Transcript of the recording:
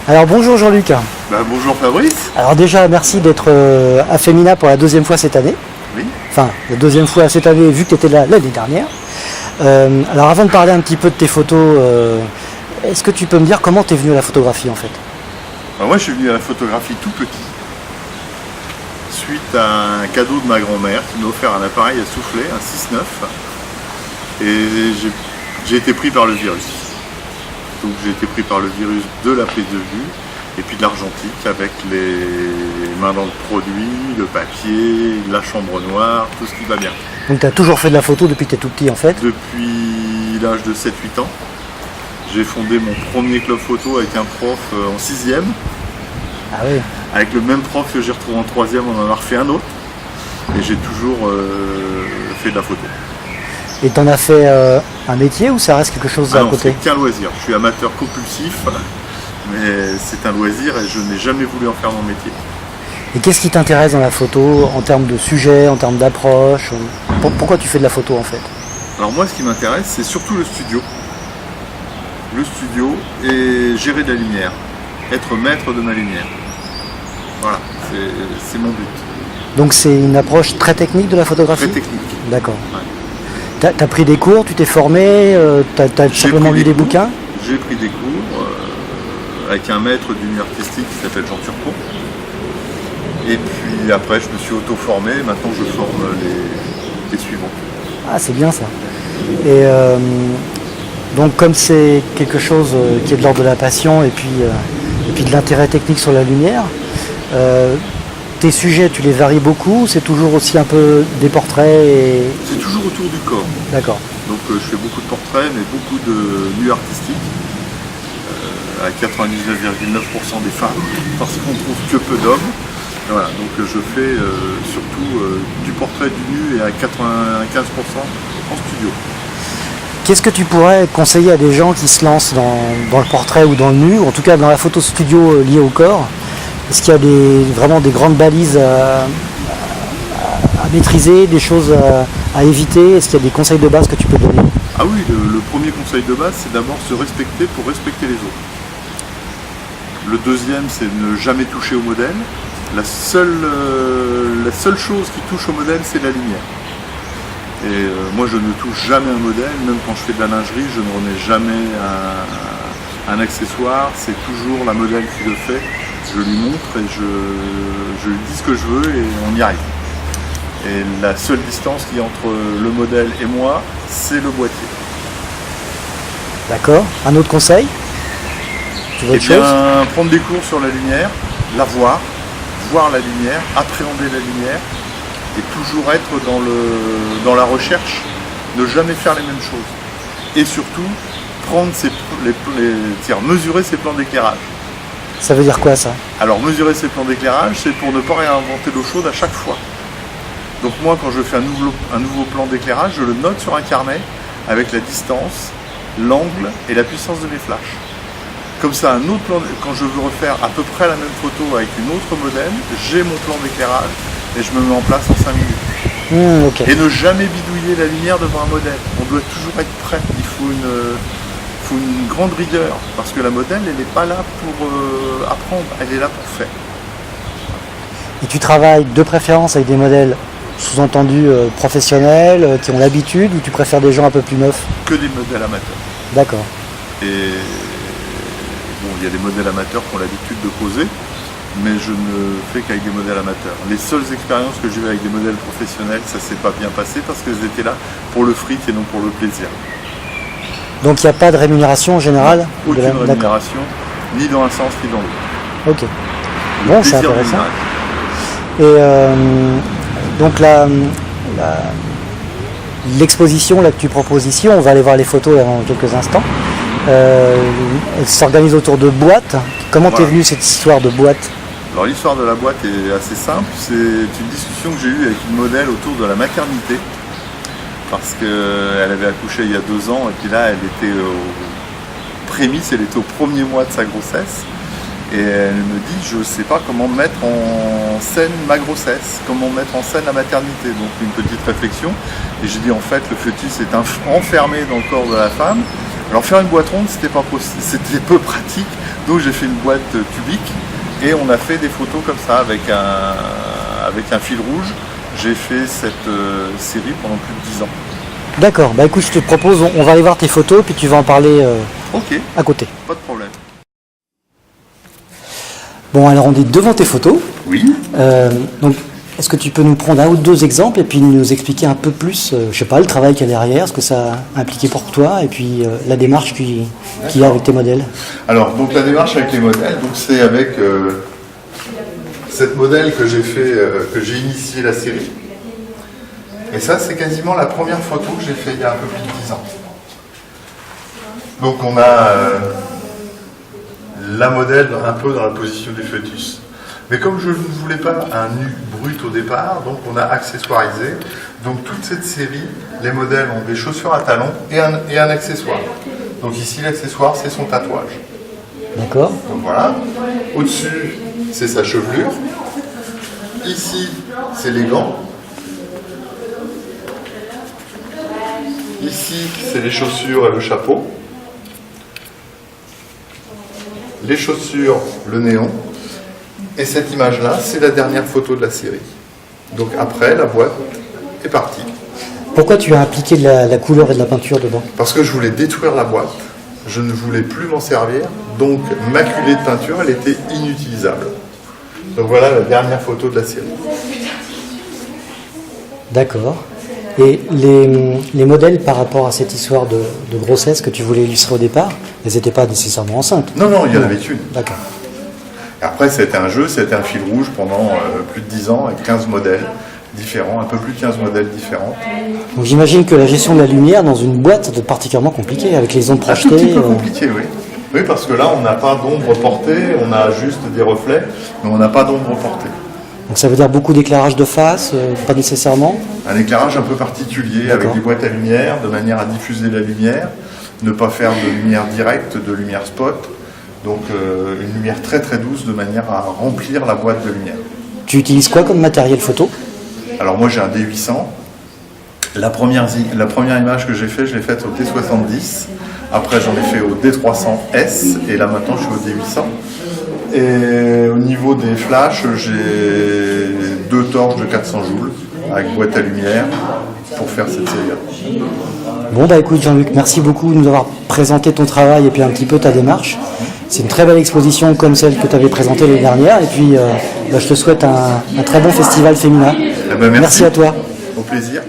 Alors bonjour Jean-Luc. Bonjour Fabrice. Alors déjà merci d'être à Femina pour la deuxième fois cette année. Oui. Enfin la deuxième fois cette année vu que tu étais là l'année dernière. Alors avant de parler un petit peu de tes photos, est-ce que tu peux me dire comment tu es venu à la photographie en fait? Moi je suis venu à la photographie tout petit, suite à un cadeau de ma grand-mère qui m'a offert un appareil à souffler, un 6.9, et j'ai été pris par le virus. Donc j'ai été pris par le virus de la prise de vue et puis de l'argentique avec les mains dans le produit, le papier, la chambre noire, tout ce qui va bien. Donc tu as toujours fait de la photo depuis que tu es tout petit en fait? Depuis l'âge de 7-8 ans. J'ai fondé mon premier club photo avec un prof en 6e. Ah oui. Avec le même prof que j'ai retrouvé en 3e, on en a refait un autre. Et j'ai toujours fait de la photo. Et t'en as fait un métier ou ça reste quelque chose à non, côté? c'est qu'un loisir. Je suis amateur compulsif, mais c'est un loisir et je n'ai jamais voulu en faire mon métier. Et qu'est-ce qui t'intéresse dans la photo en termes de sujet, en termes d'approche? Pourquoi tu fais de la photo en fait? Alors moi ce qui m'intéresse c'est surtout le studio. Le studio et gérer de la lumière. Être maître de ma lumière. Voilà, c'est mon but. Donc c'est une approche très technique de la photographie? Très technique. D'accord. Ouais. T'as pris des cours, tu t'es formé, t'as simplement lu des bouquins? J'ai pris des cours avec un maître d'unité artistique qui s'appelle Jean Turcot. Et puis après je me suis auto-formé, maintenant je forme les suivants. Ah c'est bien ça. Et donc comme c'est quelque chose qui est de l'ordre de la passion et puis de l'intérêt technique sur la lumière, tes sujets tu les varies beaucoup, c'est toujours aussi un peu des portraits et... C'est toujours autour du corps. D'accord. Donc je fais beaucoup de portraits mais beaucoup de nus artistiques. À 99,9% des femmes, parce qu'on trouve que peu d'hommes. Voilà, donc je fais surtout du portrait du nu et à 95% en studio. Qu'est-ce que tu pourrais conseiller à des gens qui se lancent dans le portrait ou dans le nu, ou en tout cas dans la photo studio liée au corps? Est-ce qu'il y a vraiment des grandes balises à maîtriser, des choses à éviter? Est-ce qu'il y a des conseils de base que tu peux donner? Ah oui, le premier conseil de base, c'est d'abord se respecter pour respecter les autres. Le deuxième, c'est ne jamais toucher au modèle. La seule chose qui touche au modèle, c'est la lumière. Et moi, je ne touche jamais un modèle, même quand je fais de la lingerie, je ne remets jamais un accessoire. C'est toujours la modèle qui le fait. Je lui montre et je lui dis ce que je veux et on y arrive. Et la seule distance qui est entre le modèle et moi, c'est le boîtier. D'accord. Un autre conseil? Tu veux autre chose? Prendre des cours sur la lumière, la voir la lumière, appréhender la lumière et toujours être dans la recherche, ne jamais faire les mêmes choses. Et surtout, mesurer ses plans d'éclairage. Ça veut dire quoi ça? Alors mesurer ses plans d'éclairage, c'est pour ne pas réinventer l'eau chaude à chaque fois. Donc moi quand je fais un nouveau plan d'éclairage, je le note sur un carnet avec la distance, l'angle et la puissance de mes flashs. Comme ça, un autre plan, quand je veux refaire à peu près la même photo avec une autre modèle, j'ai mon plan d'éclairage et je me mets en place en 5 minutes. Okay. Et ne jamais bidouiller la lumière devant un modèle. On doit toujours être prêt. Il faut une grande rigueur parce que la modèle, elle n'est pas là pour apprendre, elle est là pour faire. Et tu travailles de préférence avec des modèles sous-entendu professionnels, qui ont l'habitude, ou tu préfères des gens un peu plus neufs? Que des modèles amateurs. D'accord. Et bon, il y a des modèles amateurs qui ont l'habitude de poser, mais je ne fais qu'avec des modèles amateurs. Les seules expériences que j'ai eues avec des modèles professionnels, ça s'est pas bien passé parce qu'elles étaient là pour le fric et non pour le plaisir. Donc il n'y a pas de rémunération en général? Aucune rémunération, ni dans un sens ni dans l'autre. Ok. Bon, c'est intéressant. Et donc l'exposition là que tu proposes ici, on va aller voir les photos dans quelques instants. Elle s'organise autour de boîtes. Comment t'es venue cette histoire de boîte? Alors l'histoire de la boîte est assez simple. C'est une discussion que j'ai eue avec une modèle autour de la maternité. Parce qu'elle avait accouché il y a 2 ans et puis là elle était aux prémices, elle était au premier mois de sa grossesse. Et elle me dit, je ne sais pas comment mettre en scène ma grossesse, comment mettre en scène la maternité. Donc une petite réflexion. Et j'ai dit, en fait, le fœtus est enfermé dans le corps de la femme. Alors faire une boîte ronde, c'était peu pratique, donc j'ai fait une boîte cubique et on a fait des photos comme ça avec un fil rouge. J'ai fait cette série pendant plus de 10 ans. D'accord, bah écoute, je te propose, on va aller voir tes photos, puis tu vas en parler Ok, à côté. pas de problème. Bon, alors on est devant tes photos. Oui. Donc, est-ce que tu peux nous prendre un ou deux exemples et puis nous expliquer un peu plus, je sais pas, le travail qu'il y a derrière, ce que ça a impliqué pour toi, et puis la démarche qu'il y a avec tes modèles? Alors, donc la démarche avec les modèles, donc c'est avec cette modèle que j'ai fait, que j'ai initié la série. Et ça, c'est quasiment la première photo que j'ai fait il y a un peu plus de 10 ans. Donc on a la modèle un peu dans la position du fœtus. Mais comme je ne voulais pas un nu brut au départ, donc on a accessoirisé. Donc toute cette série, les modèles ont des chaussures à talons et un accessoire. Donc ici, l'accessoire, c'est son tatouage. D'accord. Donc voilà. Au-dessus, c'est sa chevelure. Ici, c'est les gants. Ici, c'est les chaussures et le chapeau. Les chaussures, le néon. Et cette image-là, c'est la dernière photo de la série. Donc après, la boîte est partie. Pourquoi tu as appliqué de la couleur et de la peinture dedans? Parce que je voulais détruire la boîte. Je ne voulais plus m'en servir. Donc, maculée de peinture, elle était inutilisable. Donc voilà la dernière photo de la série. D'accord. Et les modèles par rapport à cette histoire de grossesse que tu voulais illustrer au départ, elles n'étaient pas nécessairement enceintes? Non, il y en avait une. D'accord. Et après, c'était un jeu, c'était un fil rouge pendant plus de 10 ans avec 15 modèles différents, un peu plus de 15 modèles différents. Donc j'imagine que la gestion de la lumière dans une boîte, ça doit être particulièrement compliqué avec les ondes projetées. Un tout petit peu compliqué, oui. Oui, parce que là, on n'a pas d'ombre portée, on a juste des reflets, mais on n'a pas d'ombre portée. Donc ça veut dire beaucoup d'éclairage de face, pas nécessairement? Un éclairage un peu particulier avec des boîtes à lumière, de manière à diffuser la lumière, ne pas faire de lumière directe, de lumière spot. Donc une lumière très très douce de manière à remplir la boîte de lumière. Tu utilises quoi comme matériel photo? Alors moi j'ai un D800. La première image que j'ai faite, je l'ai faite au D70. Après j'en ai fait au D300S et là maintenant je suis au D800. Et au niveau des flashs, j'ai 2 torches de 400 joules avec boîte à lumière pour faire cette série-là. Bon bah écoute Jean-Luc, merci beaucoup de nous avoir présenté ton travail et puis un petit peu ta démarche. C'est une très belle exposition comme celle que tu avais présentée l'année dernière et puis je te souhaite un très bon festival féminin. Eh ben, merci à toi. Au plaisir.